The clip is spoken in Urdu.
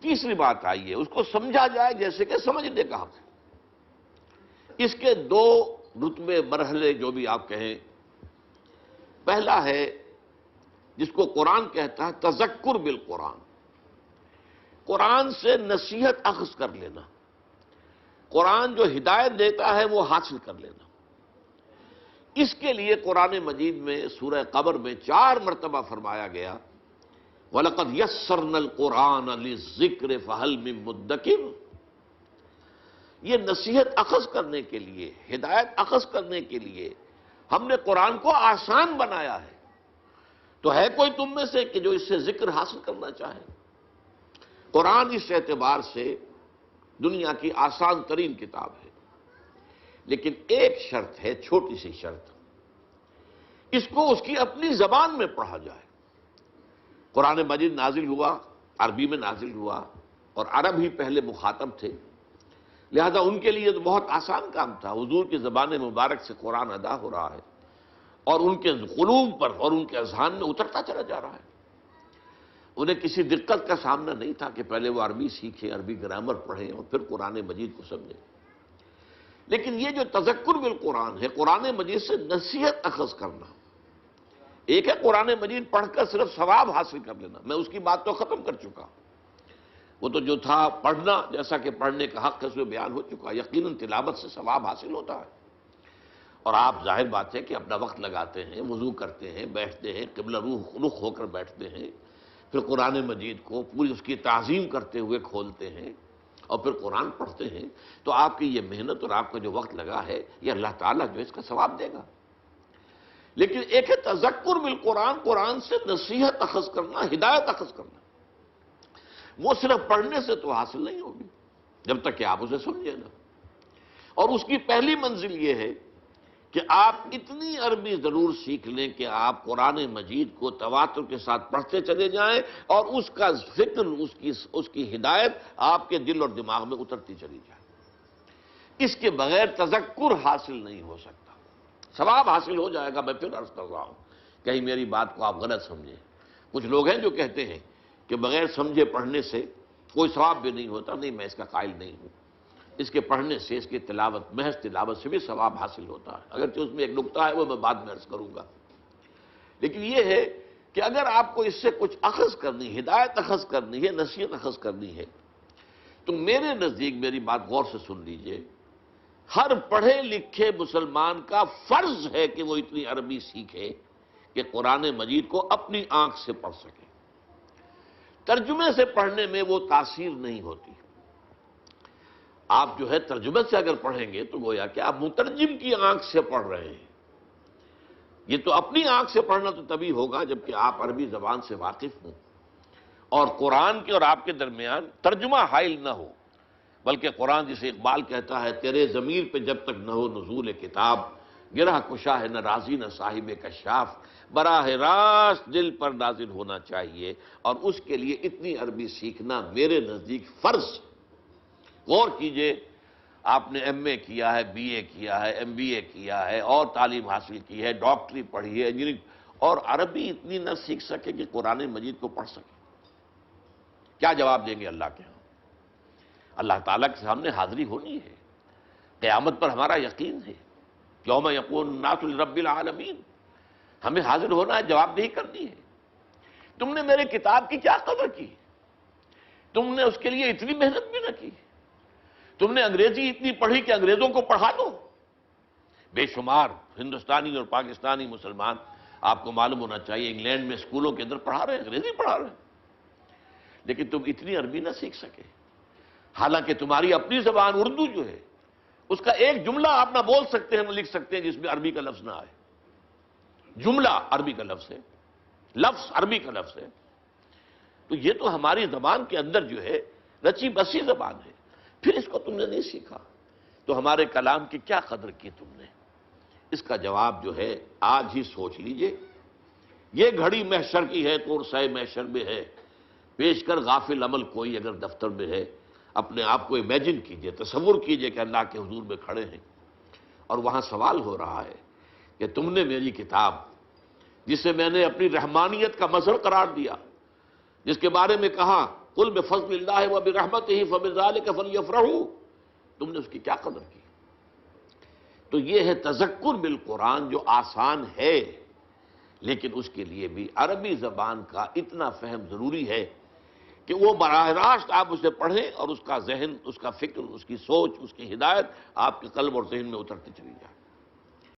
تیسری بات آئی ہے، اس کو سمجھا جائے جیسے کہ سمجھنے کا حق ہے۔ اس کے دو رتبے مرحلے جو بھی آپ کہیں، پہلا ہے جس کو قرآن کہتا ہے تذکر بالقرآن، قرآن سے نصیحت اخذ کر لینا، قرآن جو ہدایت دیتا ہے وہ حاصل کر لینا۔ اس کے لیے قرآن مجید میں سورہ قمر میں 4 مرتبہ فرمایا گیا وَلَقَدْ يَسَّرْنَا الْقُرْآنَ لِلذِّكْرِ فَهَلْ مِن مُدَّكِرٍ۔ یہ نصیحت اخذ کرنے کے لیے، ہدایت اخذ کرنے کے لیے ہم نے قرآن کو آسان بنایا ہے، تو ہے کوئی تم میں سے کہ جو اس سے ذکر حاصل کرنا چاہے؟ قرآن اس اعتبار سے دنیا کی آسان ترین کتاب ہے، لیکن ایک شرط ہے، چھوٹی سی شرط، اس کو اس کی اپنی زبان میں پڑھا جائے۔ قرآن مجید نازل ہوا، عربی میں نازل ہوا، اور عرب ہی پہلے مخاطب تھے، لہذا ان کے لیے تو بہت آسان کام تھا، حضور کی زبان مبارک سے قرآن ادا ہو رہا ہے اور ان کے قلوب پر اور ان کے اذہان میں اترتا چلا جا رہا ہے۔ انہیں کسی دقت کا سامنا نہیں تھا کہ پہلے وہ عربی سیکھیں، عربی گرامر پڑھیں اور پھر قرآن مجید کو سمجھیں۔ لیکن یہ جو تذکر بالقرآن ہے، قرآن مجید سے نصیحت اخذ کرنا، ایک ہے قرآن مجید پڑھ کر صرف ثواب حاصل کر لینا، میں اس کی بات تو ختم کر چکا، وہ تو جو تھا پڑھنا، جیسا کہ پڑھنے کا حق ہے اس میں بیان ہو چکا، یقیناً تلاوت سے ثواب حاصل ہوتا ہے، اور آپ ظاہر بات ہے کہ اپنا وقت لگاتے ہیں، وضو کرتے ہیں، بیٹھتے ہیں، قبلہ رخ ہو کر بیٹھتے ہیں، پھر قرآن مجید کو پوری اس کی تعظیم کرتے ہوئے کھولتے ہیں اور پھر قرآن پڑھتے ہیں، تو آپ کی یہ محنت اور آپ کا جو وقت لگا ہے یہ اللہ تعالیٰ جو اس کا ثواب دے گا۔ لیکن ایک ہے تذکر بالقرآن، قرآن سے نصیحت اخذ کرنا، ہدایت اخذ کرنا، وہ صرف پڑھنے سے تو حاصل نہیں ہوگی جب تک کہ آپ اسے سمجھیں نا۔ اور اس کی پہلی منزل یہ ہے کہ آپ اتنی عربی ضرور سیکھ لیں کہ آپ قرآن مجید کو تواتر کے ساتھ پڑھتے چلے جائیں اور اس کا ذکر، اس کی ہدایت آپ کے دل اور دماغ میں اترتی چلی جائے۔ اس کے بغیر تذکر حاصل نہیں ہو سکتا۔ ثواب حاصل ہو جائے گا، میں پھر عرض کر رہا ہوں، کہیں میری بات کو آپ غلط سمجھیں۔ کچھ لوگ ہیں جو کہتے ہیں کہ بغیر سمجھے پڑھنے سے کوئی ثواب بھی نہیں ہوتا، نہیں، میں اس کا قائل نہیں ہوں۔ اس کے پڑھنے سے، اس کی تلاوت، محض تلاوت سے بھی ثواب حاصل ہوتا ہے، اگرچہ اس میں ایک نکتہ ہے وہ میں بعد میں عرض کروں گا۔ لیکن یہ ہے کہ اگر آپ کو اس سے کچھ اخذ کرنی، ہدایت اخذ کرنی ہے، نصیحت اخذ کرنی ہے، تو میرے نزدیک میری بات غور سے سن لیجئے، ہر پڑھے لکھے مسلمان کا فرض ہے کہ وہ اتنی عربی سیکھے کہ قرآن مجید کو اپنی آنکھ سے پڑھ سکے۔ ترجمے سے پڑھنے میں وہ تاثیر نہیں ہوتی۔ آپ جو ہے ترجمے سے اگر پڑھیں گے تو گویا کہ آپ مترجم کی آنکھ سے پڑھ رہے ہیں۔ یہ تو اپنی آنکھ سے پڑھنا تو تبھی ہوگا جبکہ آپ عربی زبان سے واقف ہوں اور قرآن کے اور آپ کے درمیان ترجمہ حائل نہ ہو، بلکہ قرآن جسے اقبال کہتا ہے تیرے ضمیر پہ جب تک نہ ہو نزول کتاب، گرہ کشا ہے نہ رازی نہ صاحب کشاف، براہ راست دل پر نازل ہونا چاہیے، اور اس کے لیے اتنی عربی سیکھنا میرے نزدیک فرض۔ غور کیجئے، آپ نے ایم اے کیا ہے، بی اے کیا ہے، ایم بی اے کیا ہے اور تعلیم حاصل کی ہے، ڈاکٹری پڑھی ہے، انجینئرنگ، اور عربی اتنی نہ سیکھ سکے کہ قرآن مجید کو پڑھ سکے، کیا جواب دیں گے اللہ کے ہاں؟ اللہ تعالیٰ کے سامنے حاضری ہونی ہے، قیامت پر ہمارا یقین ہے، یوم یقوم الناس لرب العالمین، ہمیں حاضر ہونا ہے، جواب دہی کرنی ہے۔ تم نے میرے کتاب کی کیا قدر کی؟ تم نے اس کے لیے اتنی محنت بھی نہ کی، تم نے انگریزی اتنی پڑھی کہ انگریزوں کو پڑھا دو۔ بے شمار ہندوستانی اور پاکستانی مسلمان، آپ کو معلوم ہونا چاہیے، انگلینڈ میں اسکولوں کے اندر پڑھا رہے ہیں، انگریزی پڑھا رہے ہیں، لیکن تم اتنی عربی نہ سیکھ سکے، حالانکہ تمہاری اپنی زبان اردو جو ہے اس کا ایک جملہ آپ نہ بول سکتے ہیں نہ لکھ سکتے ہیں جس میں عربی کا لفظ نہ آئے۔ جملہ عربی کا لفظ ہے، لفظ عربی کا لفظ ہے، تو یہ تو ہماری زبان کے اندر جو ہے رچی بسی زبان ہے، پھر اس کو تم نے نہیں سیکھا تو ہمارے کلام کی کیا قدر کی تم نے؟ اس کا جواب جو ہے آج ہی سوچ لیجئے۔ یہ گھڑی محشر کی ہے، طور سائے محشر میں ہے، پیش کر غافل عمل کوئی اگر دفتر میں ہے۔ اپنے آپ کو امیجن کیجئے، تصور کیجئے کہ اللہ کے حضور میں کھڑے ہیں اور وہاں سوال ہو رہا ہے کہ تم نے میری کتاب، جسے میں نے اپنی رحمانیت کا مظہر قرار دیا، جس کے بارے میں کہا قل بفضل اللہ وبرحمتہ فبذلک فلیفرحوا، تم نے اس کی کیا قدر کی؟ تو یہ ہے تذکر بالقرآن جو آسان ہے، لیکن اس کے لیے بھی عربی زبان کا اتنا فہم ضروری ہے کہ وہ براہ راست آپ اسے پڑھیں اور اس کا ذہن، اس کا فکر، اس کی سوچ، اس کی ہدایت آپ کے قلب اور ذہن میں اترتی چلی جائے۔